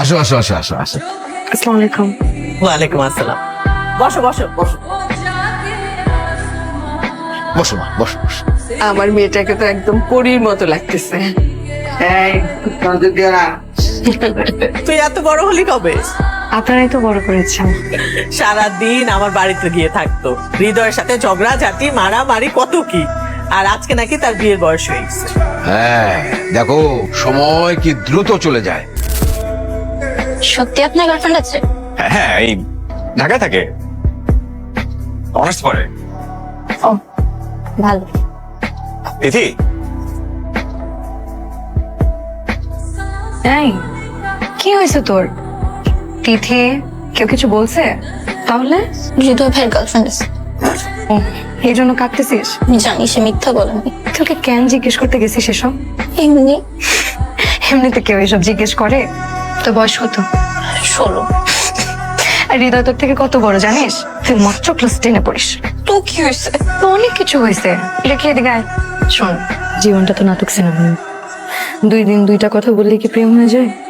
আসো আসো আসো আসো আসো। আসসালামু আলাইকুম। ওয়ালাইকুম আসসালাম। বসো বসো বসো। বসো মা, বসো বসো। আমার মেয়েটাকে তো একদম পরীর মতো লাগতেছে। তুই এত বড় হলি কবে? আপনারাই তো বড় করেছেন। সারাদিন আমার বাড়িতে গিয়ে থাকতো, হৃদয়ের সাথে ঝগড়া ঝাঁটি মারামারি কত কি। আর আজকে নাকি তার বিয়ের বয়স হয়ে গেছে। হ্যাঁ দেখো, সময় কি দ্রুত চলে যায়। সত্যি আপনার গার্লফ্রেন্ড আছে? হ্যাঁ, এই ঢাকায় থাকে, অনার্স পড়ে। ও ভালো। তিথি, এই কি হয়েছে তোর? তিথি কেউ কিছু বলছে? তাহলে হৃদয় ভাইয়ের গার্লফ্রেন্ড আছে। ও, এই জন্য কাঁদতেছিস? আমি জানি সে মিথ্যা বলেনি। তোকে কেন জিজ্ঞেস করতে গেছিস এসব? এমনি এমনিতে কেউ এসব জিজ্ঞেস করে? তোর বয়স কত? 16। আর হৃদয় তোর থেকে কত বড় জানিস? তুই মাত্র ক্লাস 10-এ পড়িস। তো কি হয়েছে? তো অনেক কিছু হয়েছে। দেখি এদিকে আয়। শোন, জীবনটা তো নাটক সিনেমা। 2 দিন 2টা কথা বললে কি প্রেম হয়ে যায়?